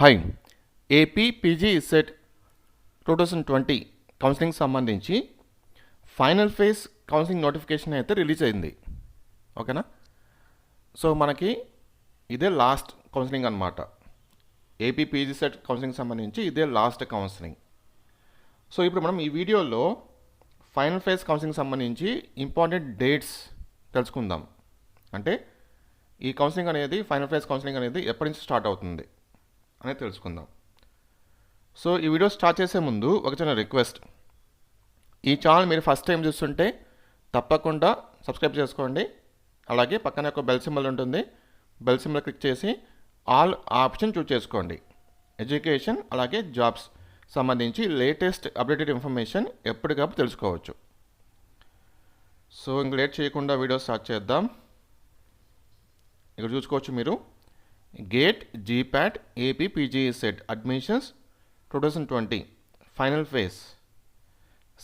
Hi. AP PG CET 2020 counselling సంబంధించి final phase counselling notification అయితే release అయింది. ఓకేనా? సో మనకి ఇదే లాస్ట్ కౌన్సిలింగ్ అనమాట. ఏపీ పీజీ సెట్ కౌన్సిలింగ్ సంబంధించి ఇదే లాస్ట్ కౌన్సిలింగ్. సో ఇప్పుడు మనం ఈ వీడియోలో ఫైనల్ ఫేజ్ కౌన్సిలింగ్ సంబంధించి ఇంపార్టెంట్ డేట్స్ తెలుసుకుందాం. అంటే ఈ కౌన్సిలింగ్ అనేది ఫైనల్ ఫేజ్ కౌన్సిలింగ్ అనేది ఎప్పటి నుంచి స్టార్ట్ అవుతుంది అనేది తెలుసుకుందాం. సో ఈ వీడియో స్టార్ట్ చేసే ముందు ఒక చిన్న రిక్వెస్ట్. ఈ ఛానల్ మీరు ఫస్ట్ టైం చూస్తుంటే తప్పకుండా సబ్స్క్రైబ్ చేసుకోండి. అలాగే పక్కన ఒక బెల్ సింబల్ ఉంటుంది. బెల్ సింబల్ క్లిక్ చేసి ఆల్ ఆప్షన్ చూస్ చేసుకోండి. ఎడ్యుకేషన్ అలాగే జాబ్స్ సంబంధించి లేటెస్ట్ అప్డేటెడ్ ఇన్ఫర్మేషన్ ఎప్పటికప్పుడు తెలుసుకోవచ్చు. సో ఇంక లేట్ చేయకుండా వీడియో స్టార్ట్ చేద్దాం. ఇక్కడ చూసుకోవచ్చు మీరు GATE GPAT AP PG CET admissions 2020 final phase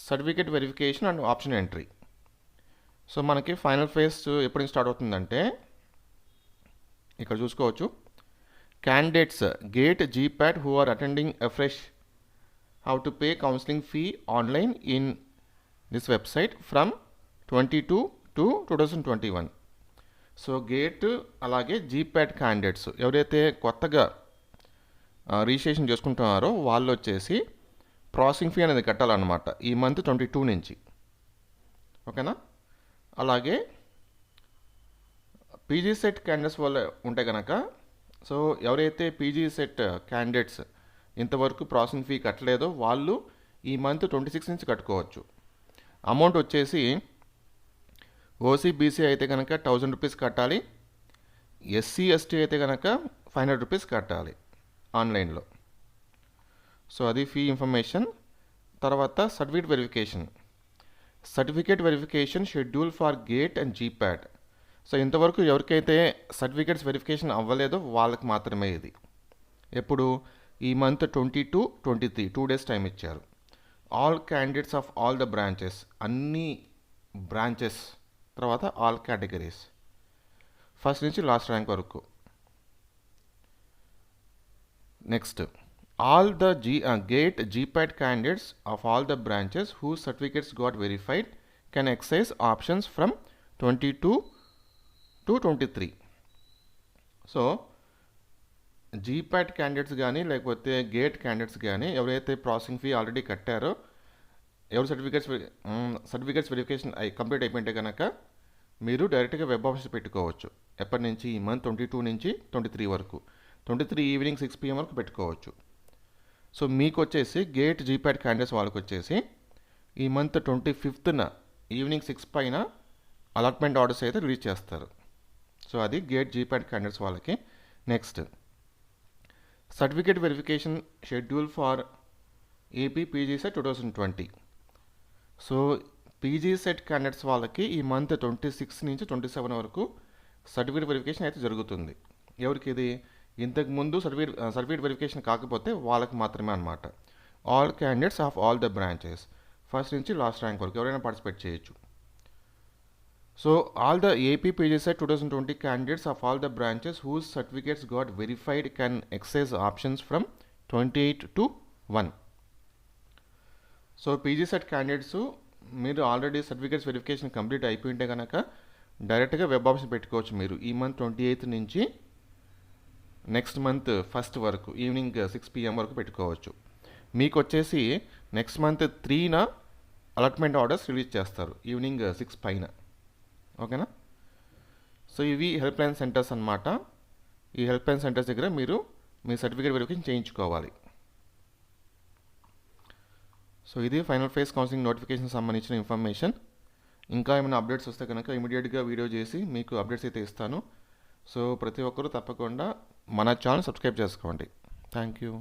certificate verification and option entry. So మనకి ఫైనల్ ఫేజ్ ఎప్పుడు స్టార్ట్ అవుతుందంటే ఇక్కడ చూసుకోవచ్చు. Candidates GATE GPAT who are attending a fresh how to pay counselling fee online in this website from 22 to 2021. So GATE అలాగే GPAT candidates ఎవరైతే కొత్తగా registration చేసుకుంటున్నారో వాళ్ళు వచ్చేసి ప్రాసెసింగ్ ఫీ అనేది కట్టాలన్నమాట ఈ మంత్ 22 నుంచి. ఓకేనా? అలాగే పీజీ సెట్ క్యాండిడేట్స్ వాళ్ళు ఉంటే కనుక, సో ఎవరైతే పీజీ సెట్ క్యాండిడేట్స్ ఇంతవరకు ప్రాసెసింగ్ ఫీ కట్టలేదో వాళ్ళు ఈ మంత్ 26 నుంచి కట్టుకోవచ్చు. అమౌంట్ వచ్చేసి ఓసీబీసీ అయితే కనుక 1000 రూపీస్ కట్టాలి. ఎస్సీ ఎస్టీ అయితే కనుక 500 రూపీస్ కట్టాలి ఆన్లైన్లో. సో అది ఫీ ఇన్ఫర్మేషన్. తర్వాత certificate verification schedule for gate and GPAT. So ఇంతవరకు ఎవరికైతే సర్టిఫికేట్స్ వెరిఫికేషన్ అవ్వలేదో వాళ్ళకి మాత్రమే ఇది. ఎప్పుడు? ఈ మంత్ 22, 23 2 days టైం ఇచ్చారు. All candidates of all the branches, అన్ని బ్రాంచెస్, తర్వాత ఆల్ కేటగిరీస్, ఫస్ట్ నుంచి లాస్ట్ ర్యాంక్ వరకు. Next all the GATE GPAT candidates of all the branches who certificates got verified can exercise options from 22 to 23. So GPAT candidates కానీ లేకపోతే gate candidates కానీ ఎవరైతే processing fee already కట్టారో, ఎవరు certificates verification complete అయిపోయింటే కనుక మీరు డైరెక్ట్గా వెబ్ ఆఫీస్ పెట్టుకోవచ్చు. ఎప్పటి నుంచి? ఈ మంత్ 22 నుంచి 23 వరకు, 23 ఈవినింగ్ 6 PM వరకు పెట్టుకోవచ్చు. సో మీకు వచ్చేసి గేట్ జీపాట్ క్యాండిడేట్స్ వాళ్ళకి వచ్చేసి ఈ మంత్ 25న ఈవినింగ్ 6 పైన అలాట్మెంట్ ఆర్డర్స్ అయితే రిలీజ్ చేస్తారు. సో అది గేట్ జీపాట్ క్యాండిడేట్స్ వాళ్ళకి. Next certificate verification schedule for AP PG CET 2020. So PG CET candidates వాళ్ళకి ఈ మంత్ 26 నుంచి 27 వరకు సర్టిఫికేట్ వెరిఫికేషన్ అయితే జరుగుతుంది. ఎవరికి ఇది? ఇంతకుముందు సర్టిఫికేట్ వెరిఫికేషన్ కాకపోతే వాళ్ళకి మాత్రమే అనమాట. All candidates of all the branches, first నుంచి లాస్ట్ ర్యాంక్ వరకు ఎవరైనా పార్టిసిపేట్ చేయొచ్చు. So all the AP PG CET 2020 candidates of all the branches whose certificates got verified can exercise options from 28 to 1. So PG CET candidates మీరు already certificates verification complete అయిపోయింటే కనుక డైరెక్ట్గా web option పెట్టుకోవచ్చు. మీరు ఈ month 28 నుంచి next month 1 వరకు evening 6 PM వరకు పెట్టుకోవచ్చు. మీకు వచ్చేసి నెక్స్ట్ మంత్ 3న అలాట్మెంట్ ఆర్డర్స్ రిలీజ్ చేస్తారు ఈవినింగ్ 6 పైన. ఓకేనా? సో ఇవి హెల్ప్ లైన్ సెంటర్స్ అన్నమాట. ఈ హెల్ప్ లైన్ సెంటర్స్ దగ్గర మీరు మీ సర్టిఫికేట్ వెరిఫికేషన్ చేయించుకోవాలి. సో ఇది ఫైనల్ ఫేజ్ కౌన్సిలింగ్ నోటిఫికేషన్ సంబంధించిన ఇన్ఫర్మేషన్. ఇంకా ఏమైనా అప్డేట్స్ వస్తే కనుక ఇమీడియట్గా వీడియో చేసి మీకు అప్డేట్స్ అయితే ఇస్తాను. సో ప్రతి ఒక్కరూ తప్పకుండా మన ఛానల్ సబ్స్క్రైబ్ చేసుకోండి. Thank you.